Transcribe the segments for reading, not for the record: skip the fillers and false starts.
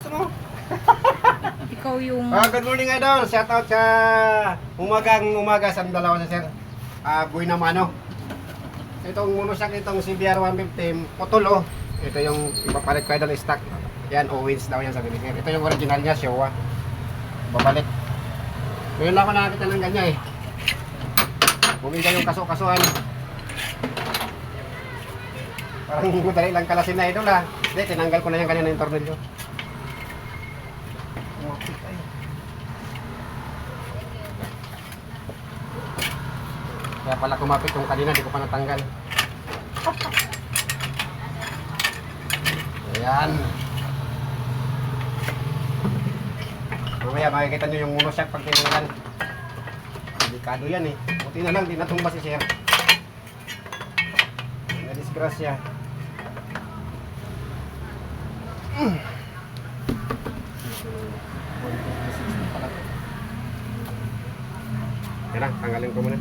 Ano? Ikaw yung... Good morning idol, shout out sa umaga sa dalawa sa sir. Buhay na mano. Itong monosak itong CBR 150 Potolo. Ito yung ipapalit ko idol stock. Yan, Owens daw yan sabi ni sir. Ito yung original niya, Showa. Babalik. Ngayon lang ako nakakita ng ganyan eh. Bumigay yung kaso-kasuhan. Parang madali lang kalasin na idol ha. Hindi, tinanggal ko na yung kanina yung tornilyo. Kaya pala kumapit yung kanina, di ko pa natanggal. Ayan. Mamaya makikita nyo yung monoshock pag tinanggal. Delikado yan eh. Buti na lang, di natumba si sir. Na-disgrasya. Yan lang, tanggalin ko muna.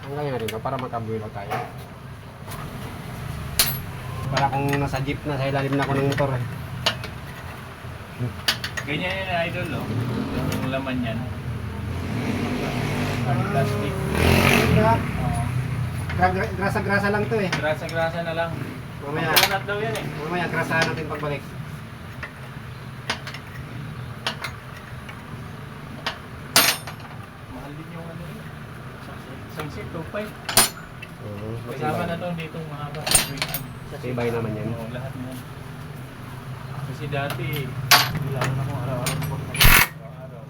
Tanggalin na rin ito para makabuelo tayo. Para kung nasa jeep na, sa ilalim na ako ng motor eh. Ganyan yan idol, no? Yung laman yan. Plastic. Diba? Oo. Grasa-grasa lang to eh. Grasa-grasa na lang. Mamaya, Coconut daw yan eh. mamaya grasahan natin pagbalik. Mahal din yung ano yun. Isang set, 2.5. Kasama Kasama na to dito mahaba. Tibay naman yan. Oo, lahat na yan. Kasi dati, bilang na kung araw-araw po na araw-araw.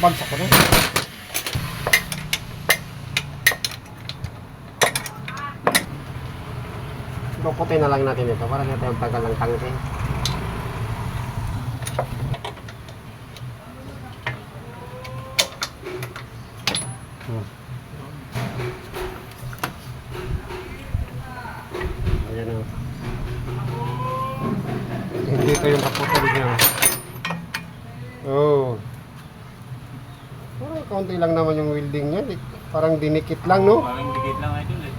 Bagsak ko na. Puputin na lang natin ito para natin ang tagal ng tangke. Ayan o. Hindi ito yung kaputol niya. Oh. Parang kaunti lang naman yung welding niya. Parang dinikit lang, no? Parang dikit lang idol eh.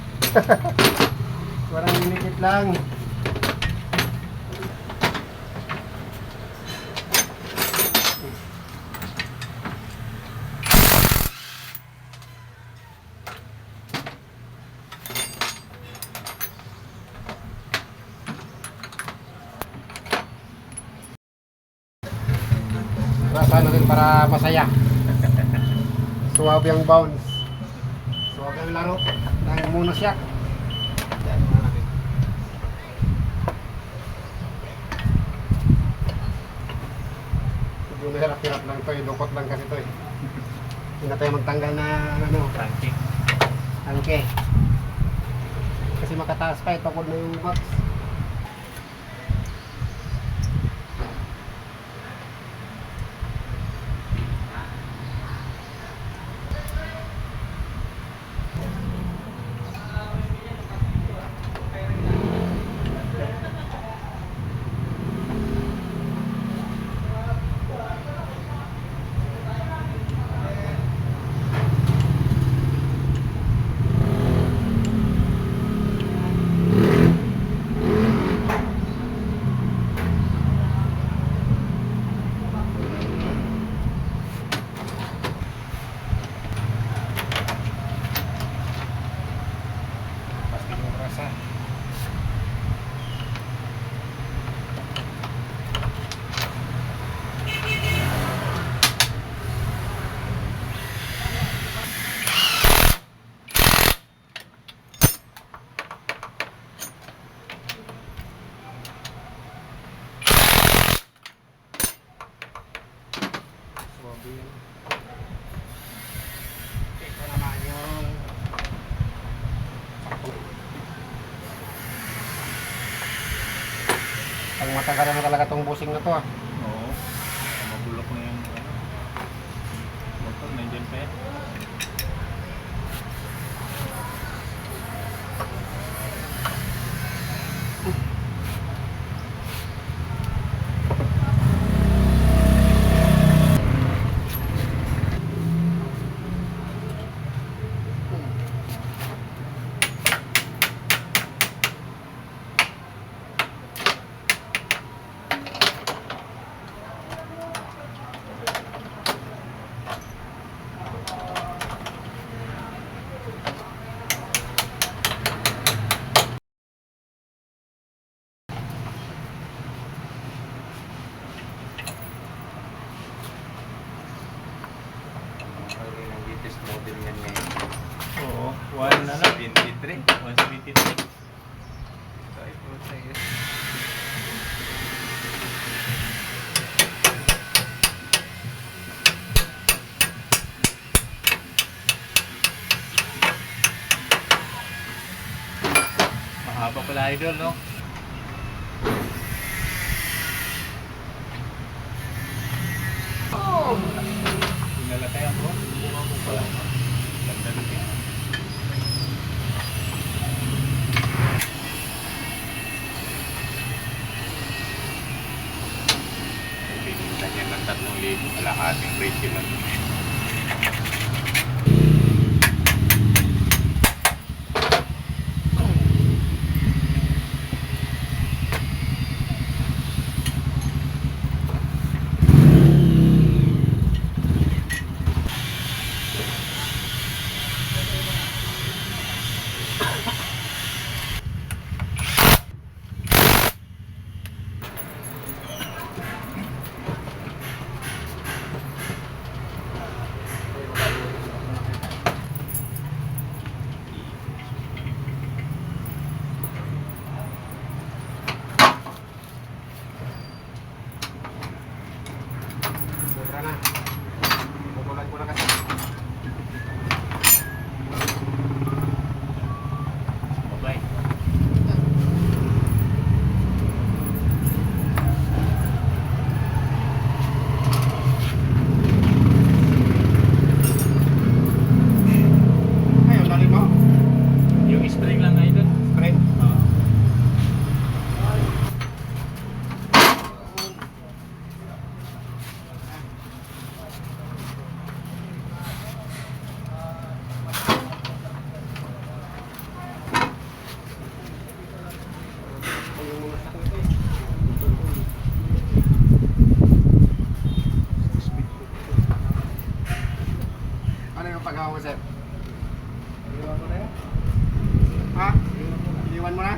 Parang dinikit lang. Rasahan natin para masaya. Suwabe ang bounce. Suwabe ang laro ng monoshock. Yan, mga natin. Medyo mahirap-hirap lang ito. Dukot lang kasi ito eh. Hindi na tayo magtanggal na ano, Pancake. tangke. Kasi makataas pa ito. Tukod na yung box. matagalan na talaga tong busing na to ah. Oo. Mabulok na yung ano. Motor, nandiyan pa yan. Okay, ang latest model yan ngayon. Oo. 173. 173. Ay, puta yun. Mahaba pala idol, no? Pinalatayan ko. Buka ko pala. Ganda rin yan. Binita niya ng 3,000 kalahating presyo lang. Sobra na. Putulan ko na kasi. Bye. Ayun, lalim mo. Yung spring lang idol. Spring. Oo. Ano yung paghawa mo, sir? Iwan ko na yan. Ha? Iwan mo na?